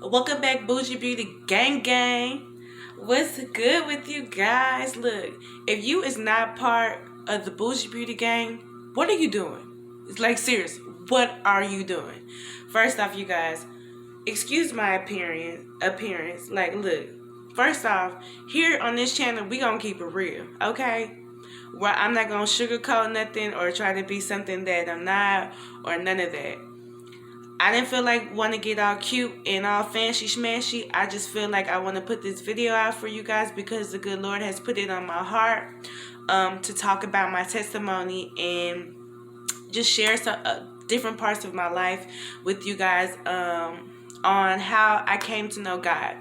Welcome back, Bougie Beauty Gang Gang. What's good with you guys? Look, if you is not part of the Bougie Beauty Gang, what are you doing? It's like serious. What are you doing? First off, you guys, excuse my appearance. Like, look. First off, here on this channel, we gonna keep it real, okay? Where I'm not gonna sugarcoat nothing or try to be something that I'm not or none of that. I didn't feel like want to get all cute and all fancy schmancy. I just feel like I want to put this video out for you guys because the good Lord has put it on my heart to talk about my testimony and just share some different parts of my life with you guys on how I came to know God.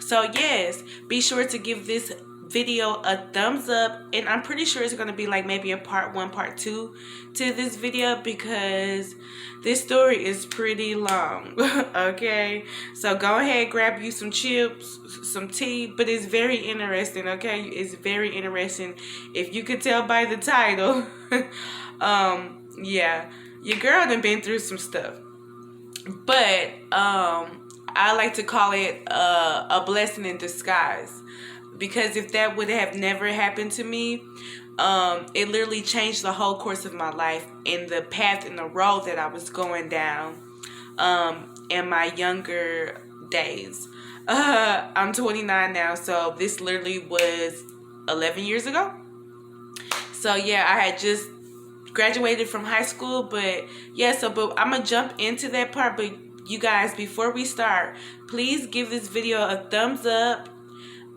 So yes, be sure to give this video a thumbs up, and I'm pretty sure it's going to be like maybe a part 1 part 2 to this video because this story is pretty long. Okay, so go ahead, grab you some chips, some tea, but it's very interesting. Okay, it's very interesting. If you could tell by the title. Yeah, your girl done been through some stuff, but I like to call it a blessing in disguise. Because if that would have never happened to me, it literally changed the whole course of my life and the path and the road that I was going down in my younger days. I'm 29 now, so this literally was 11 years ago. So yeah, I had just graduated from high school, but yeah, but I'm gonna jump into that part. But you guys, before we start, please give this video a thumbs up.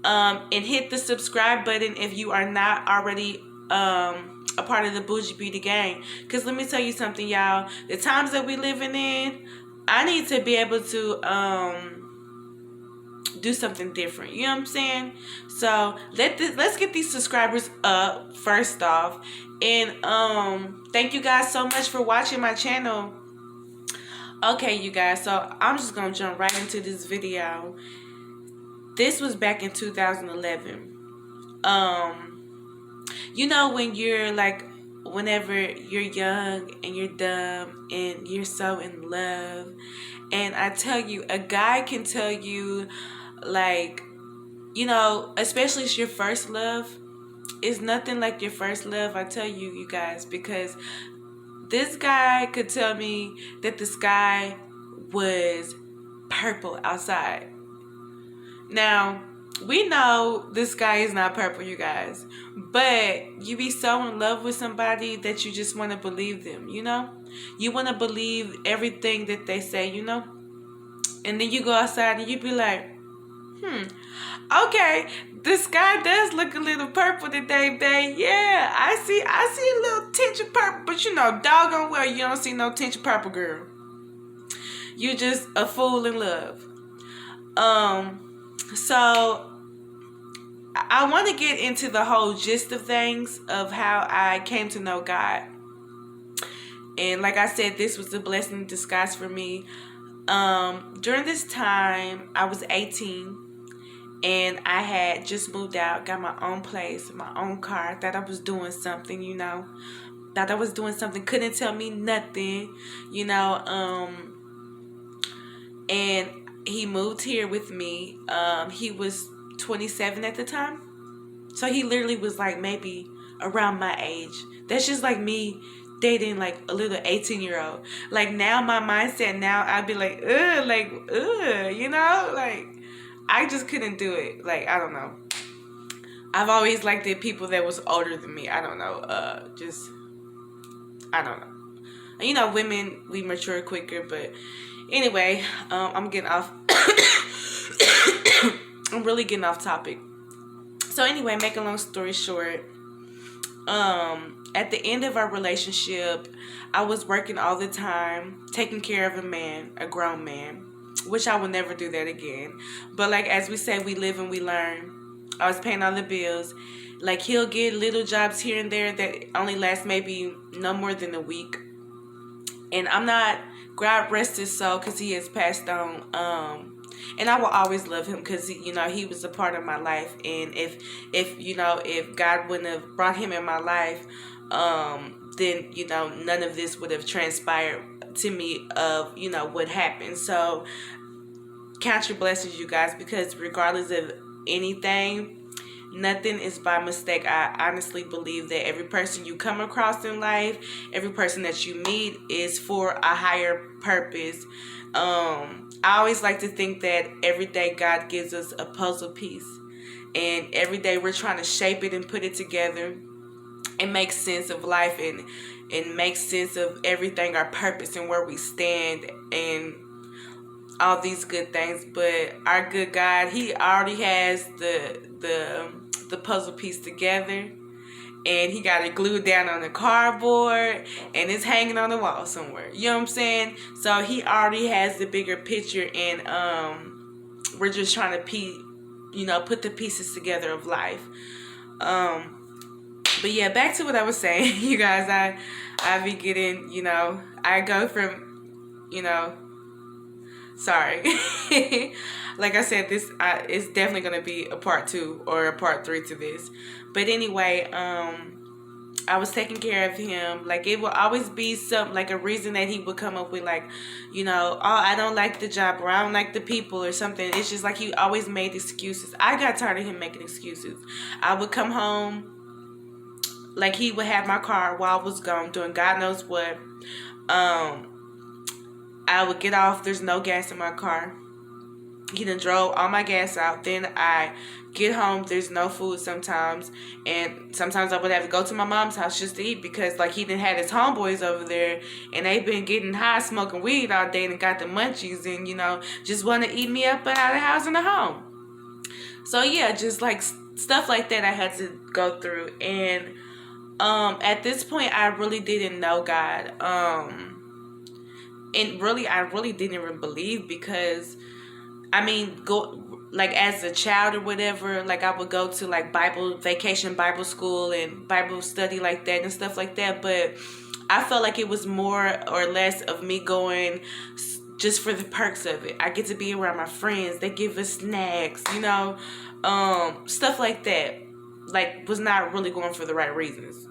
And hit the subscribe button if you are not already a part of the Bougie Beauty Gang. Because let me tell you something, y'all. The times that we living in, I need to be able to do something different. You know what I'm saying? So let's get these subscribers up first off. And thank you guys so much for watching my channel. Okay, you guys. So I'm just gonna jump right into this video. This was back in 2011. You know when you're like, whenever you're young and you're dumb and you're so in love, and I tell you, a guy can tell you, like, you know, especially it's your first love, it's nothing like your first love. I tell you, you guys, because this guy could tell me that the sky was purple outside. Now, we know this sky is not purple, you guys. But you be so in love with somebody that you just want to believe them, you know? You want to believe everything that they say, you know? And then you go outside and you be like, okay, the sky does look a little purple today, babe. Yeah, I see a little tinge of purple. But you know, doggone well, you don't see no tinge of purple, girl. You just a fool in love. So I want to get into the whole gist of things of how I came to know God. And like I said, this was a blessing in disguise for me. During this time, I was 18 and I had just moved out, got my own place, my own car. I thought I was doing something, you know. Thought I was doing something, couldn't tell me nothing, you know. And he moved here with me. He was 27 at the time. So he literally was like maybe around my age. That's just like me dating like a little 18-year-old. Like now my mindset now, I'd be like, you know? Like I just couldn't do it. Like, I don't know. I've always liked the people that was older than me. I don't know. I don't know. And you know, women, we mature quicker, but anyway, I'm getting off. I'm really getting off topic. So anyway, make a long story short, at the end of our relationship, I was working all the time, taking care of a man, a grown man, which I will never do that again. But like, as we say, we live and we learn. I was paying all the bills. Like, he'll get little jobs here and there that only last maybe no more than a week. And I'm not, God rest his soul, because he has passed on. And I will always love him because, you know, he was a part of my life. And if God wouldn't have brought him in my life, then, you know, none of this would have transpired to me of, you know, what happened. So count your blessings, you guys, because regardless of anything, nothing is by mistake. I honestly believe that every person you come across in life, every person that you meet is for a higher purpose. I always like to think that every day God gives us a puzzle piece, and every day we're trying to shape it and put it together and make sense of life, and make sense of everything, our purpose and where we stand, and all these good things. But our good God, he already has the puzzle piece together, and he got it glued down on the cardboard, and it's hanging on the wall somewhere. You know what I'm saying? So he already has the bigger picture, and we're just trying to put the pieces together of life. But yeah, back to what I was saying, you guys. I be getting, I go from, sorry. Like I said, this is definitely going to be a part 2 or a part 3 to this. But anyway, I was taking care of him. Like, it will always be like a reason that he would come up with, like, oh, I don't like the job, or I don't like the people, or something. It's just like he always made excuses. I got tired of him making excuses. I would come home, like, he would have my car while I was gone doing God knows what. I would get off, there's no gas in my car. He done drove all my gas out. Then I get home, there's no food sometimes. And sometimes I would have to go to my mom's house just to eat, because, like, he done had his homeboys over there, and they've been getting high, smoking weed all day, and got the munchies, and, just want to eat me up out of the house and the home. So, yeah, just, like, stuff like that I had to go through. And at this point, I really didn't know God. And really, I really didn't even believe, because like, as a child or whatever, like, I would go to, like, vacation Bible school and Bible study like that and stuff like that. But I felt like it was more or less of me going just for the perks of it. I get to be around my friends. They give us snacks, stuff like that. Like, was not really going for the right reasons,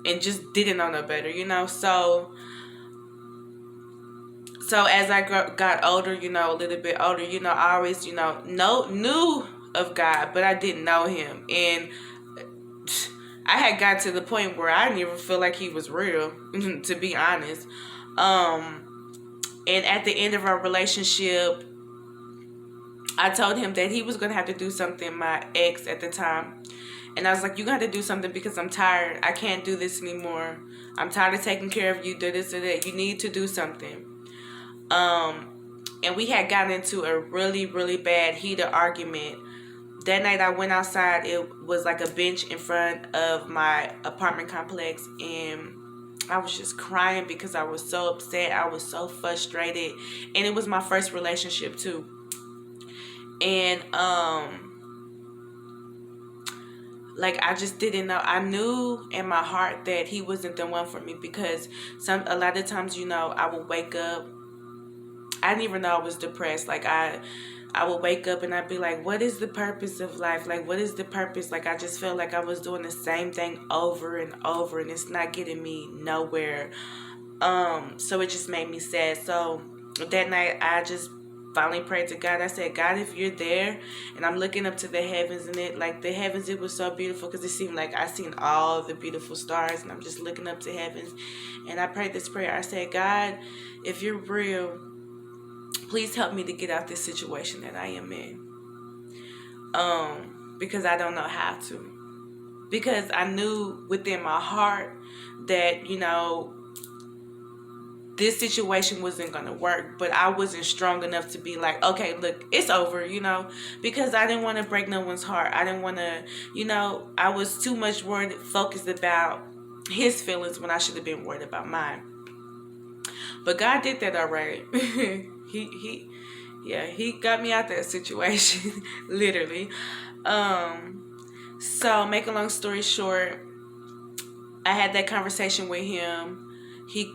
and just didn't know no better, So as I got older, a little bit older, I always, knew of God, but I didn't know him. And I had got to the point where I didn't even feel like he was real, to be honest. And at the end of our relationship, I told him that he was going to have to do something, my ex at the time. And I was like, you got to do something, because I'm tired. I can't do this anymore. I'm tired of taking care of you, do this or that. You need to do something. And we had gotten into a really, really bad heated argument. That night I went outside. It was like a bench in front of my apartment complex, and I was just crying because I was so upset. I was so frustrated. And it was my first relationship too. And like, I just didn't know. I knew in my heart that he wasn't the one for me, because a lot of times, I would wake up. I didn't even know I was depressed. Like, I would wake up and I'd be like, what is the purpose of life? Like, what is the purpose? Like, I just felt like I was doing the same thing over and over, and it's not getting me nowhere. So it just made me sad. So that night I just finally prayed to God. I said, God, if you're there, and I'm looking up to the heavens, and it was so beautiful, because it seemed like I seen all the beautiful stars, and I'm just looking up to heavens. And I prayed this prayer. I said, God, if you're real, please help me to get out this situation that I am in. Because I don't know how to. Because I knew within my heart that, this situation wasn't going to work, but I wasn't strong enough to be like, okay, look, it's over, because I didn't want to break no one's heart. I didn't want to, I was too much focused about his feelings when I should have been worried about mine. But God did that already. He got me out that situation, literally. So make a long story short, I had that conversation with him. We